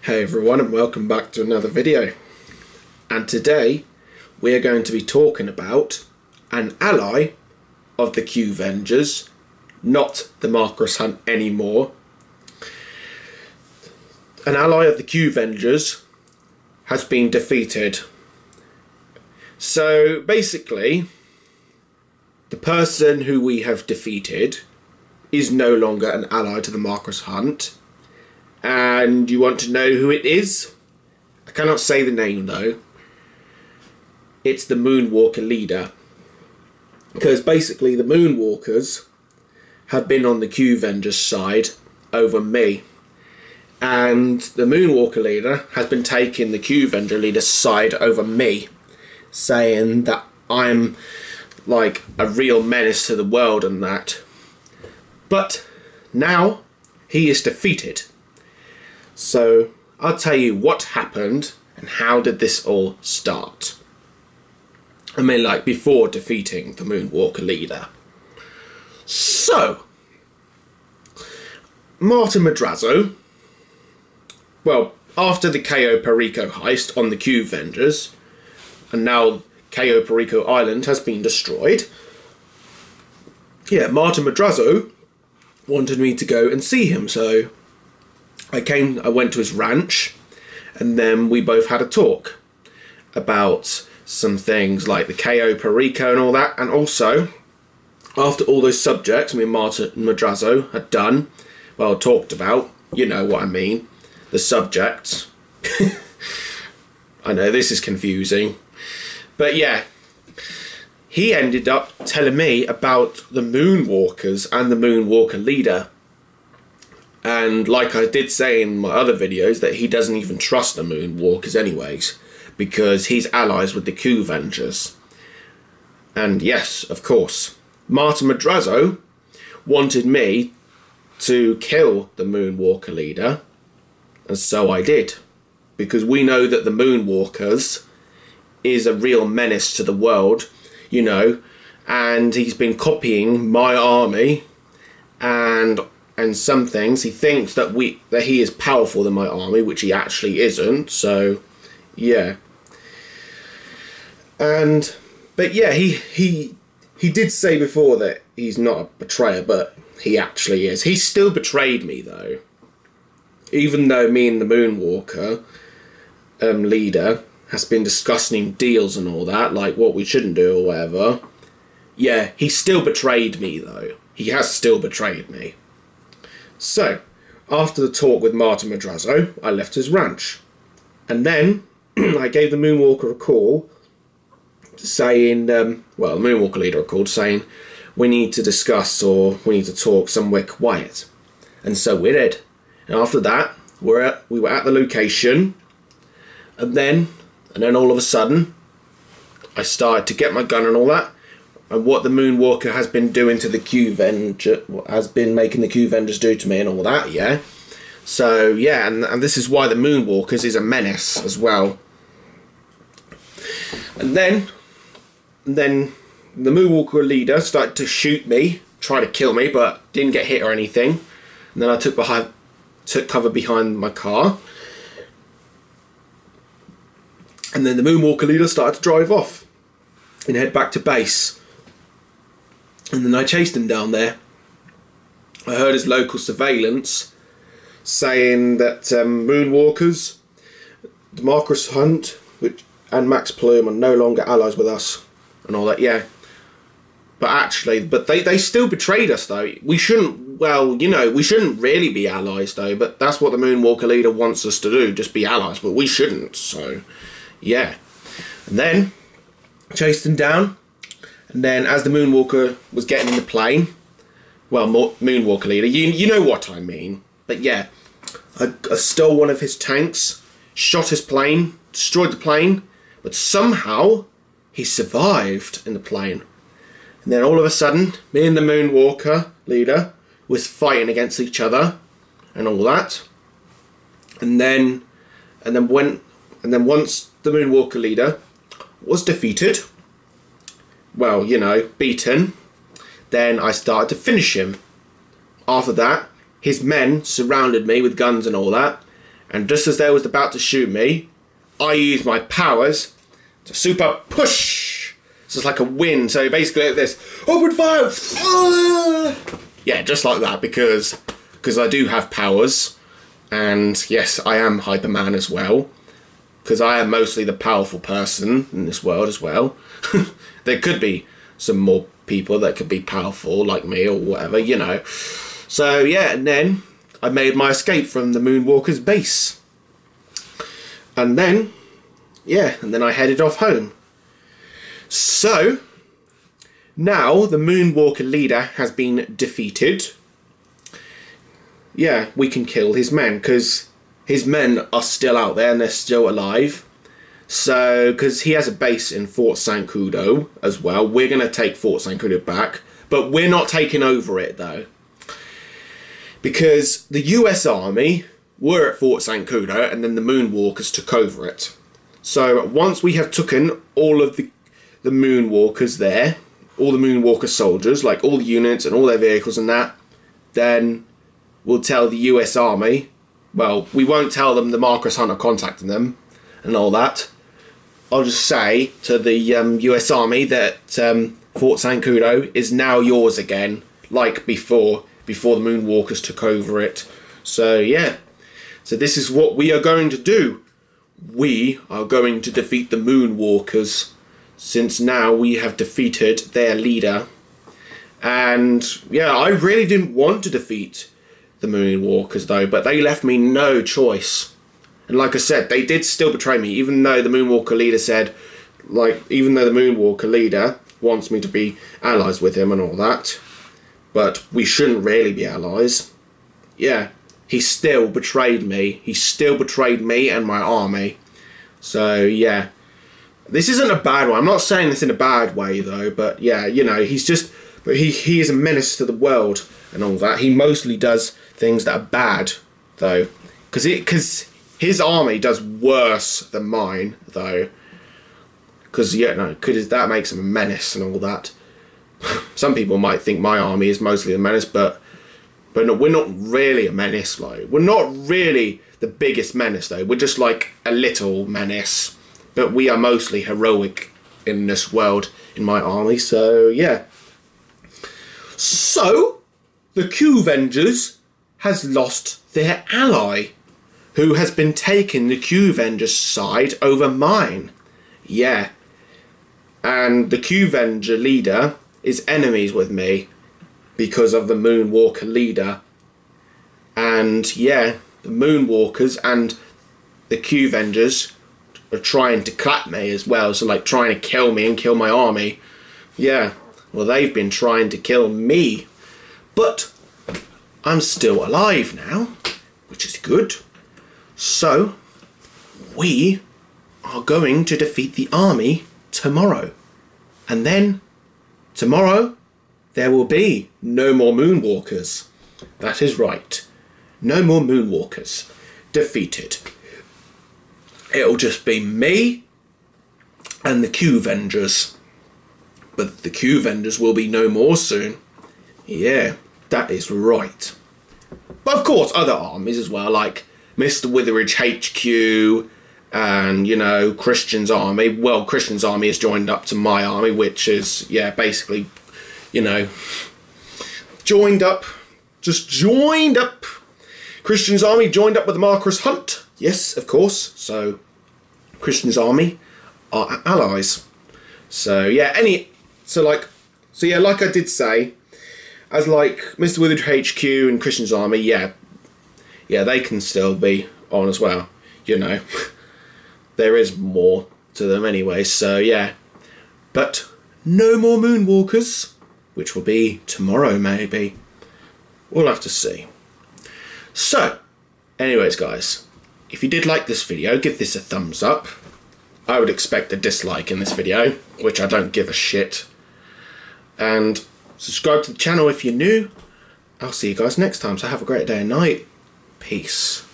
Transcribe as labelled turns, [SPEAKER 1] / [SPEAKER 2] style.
[SPEAKER 1] Hey everyone, and welcome back to another video. And today we are going to be talking about an ally of the Qvengers, not the Marcus Hunt anymore. An ally of the Qvengers has been defeated. So basically, the person who we have defeated is no longer an ally to the Marcus Hunt. And you want to know who it is? I cannot say the name though. It's the Moonwalker leader. Because basically the Moonwalkers have been on the Qvengers side over me. And the Moonwalker leader has been taking the Qvenger leader's side over me, saying that I'm like a real menace to the world and that. But now he is defeated. So I'll tell you what happened and how did this all start. I mean, like before defeating the Moonwalker leader. So Madrazo, well, after the Cayo Perico heist on the Qvengers, and now Cayo Perico Island has been destroyed, yeah, Madrazo wanted me to go and see him, so I went to his ranch, and then we both had a talk about some things like the Cayo Perico and all that, and also, after all those subjects me and Madrazo had done, well, talked about, you know what I mean, the subjects. I know this is confusing, but yeah, he ended up telling me about the Moonwalkers and the Moonwalker leader. And like I did say in my other videos, that he doesn't even trust the Moonwalkers anyways, because he's allies with the Qvengers. And yes, of course, Madrazo wanted me to kill the Moonwalker leader, and so I did. Because we know that the Moonwalkers is a real menace to the world, you know, and he's been copying my army and some things. He thinks that he is powerful than my army, which he actually isn't. So yeah. But yeah, he did say before that he's not a betrayer, but he actually is. He still betrayed me though, even though me and the Moonwalker leader has been discussing deals and all that, like what we shouldn't do or whatever. Yeah, he still betrayed me though. He has still betrayed me. So, after the talk with Madrazo, I left his ranch. And then, I gave the Moonwalker a call, saying, well, the Moonwalker leader a call, saying, we need to discuss, or we need to talk somewhere quiet. And so we did. And after that, we were at the location, and then all of a sudden, I started to get my gun and all that. And what the Moonwalker has been doing to the Qvenger, has been making the Qvengers do to me and all that, yeah. So, yeah, and this is why the Moonwalkers is a menace as well. And then the Moonwalker leader started to shoot me, try to kill me, but didn't get hit or anything. And then I took cover behind my car. And then the Moonwalker leader started to drive off and head back to base. And then I chased him down there. I heard his local surveillance saying that Moonwalkers, the Marcus Hunt, and Max Plume are no longer allies with us and all that. Yeah, but they still betrayed us though. We shouldn't. Well, you know, we shouldn't really be allies though. But that's what the Moonwalker leader wants us to do, just be allies. But we shouldn't. So, yeah. And then chased him down. And then as the Moonwalker was getting in the plane, well, Moonwalker leader, you know what I mean. But yeah, I stole one of his tanks, shot his plane, destroyed the plane, but somehow he survived in the plane. And then all of a sudden, me and the Moonwalker leader was fighting against each other and all that. And then once the Moonwalker leader was defeated, well, you know, beaten, then I started to finish him. After that, his men surrounded me with guns and all that, And just as they was about to shoot me, I used my powers to super push. So it's like a wind. So basically like this. Open fire! Yeah, just like that, because I do have powers. And yes, I am Hyperman as well. Because I am mostly the powerful person in this world as well. There could be some more people that could be powerful like me or whatever, you know. So yeah, and then I made my escape from the Moonwalker's base. And then, yeah, and then I headed off home. So, now the Moonwalker leader has been defeated. Yeah, we can kill his men, because his men are still out there and they're still alive. So, because he has a base in Fort Sankudo as well, we're going to take Fort Sankudo back. But we're not taking over it, though. Because the US Army were at Fort Sankudo and then the Moonwalkers took over it. So, once we have taken all of the Moonwalkers there, all the Moonwalker soldiers, like all the units and all their vehicles and that, then we'll tell the US Army, well, we won't tell them the Marcus Hunter contacted them and all that. I'll just say to the US Army that Fort Sankudo is now yours again, like before the Moonwalkers took over it. So yeah, so this is what we are going to do. We are going to defeat the Moonwalkers, since now we have defeated their leader. And yeah, I really didn't want to defeat the Moonwalkers though, but they left me no choice. And like I said, they did still betray me, even though the Moonwalker leader said, even though the Moonwalker leader wants me to be allies with him and all that, but we shouldn't really be allies. Yeah, he still betrayed me. He still betrayed me and my army. So yeah, this isn't a bad one. I'm not saying this in a bad way though, but yeah, you know, he's just, but he is a menace to the world and all that. He mostly does things that are bad though, because his army does worse than mine though, because yeah, no, that makes him a menace and all that. Some people might think my army is mostly a menace, but no, we're not really a menace. Like, we're not really the biggest menace though. We're just like a little menace. But we are mostly heroic in this world, in my army, so yeah. So, the Qvengers has lost their ally, who has been taking the Qvengers' side over mine. Yeah. And the Qvenger leader is enemies with me because of the Moonwalker leader. And yeah, the Moonwalkers and the Qvengers are trying to clap me as well, so like trying to kill me and kill my army. Yeah, well, they've been trying to kill me, but I'm still alive now, which is good. So we are going to defeat the army tomorrow, and then tomorrow there will be no more Moonwalkers. That is right, no more Moonwalkers. Defeated. It'll just be me and the Qvengers. But the Qvengers will be no more soon. Yeah, that is right. But of course, other armies as well, like Mr. Witheridge HQ and, you know, Christian's army. Well, Christian's army has joined up to my army, which is, yeah, basically, you know, joined up. Just joined up. Christian's army joined up with the Marcus Hunt. Yes, of course. So, Christian's army are allies. So, yeah, like I did say, as like Mr. Witheridge HQ and Christian's army, yeah, they can still be on as well. You know, there is more to them anyway. So, yeah. But no more Moonwalkers, which will be tomorrow, maybe. We'll have to see. So, anyways, guys, if you did like this video, give this a thumbs up. I would expect a dislike in this video, which I don't give a shit. And subscribe to the channel if you're new. I'll see you guys next time, so have a great day and night. Peace.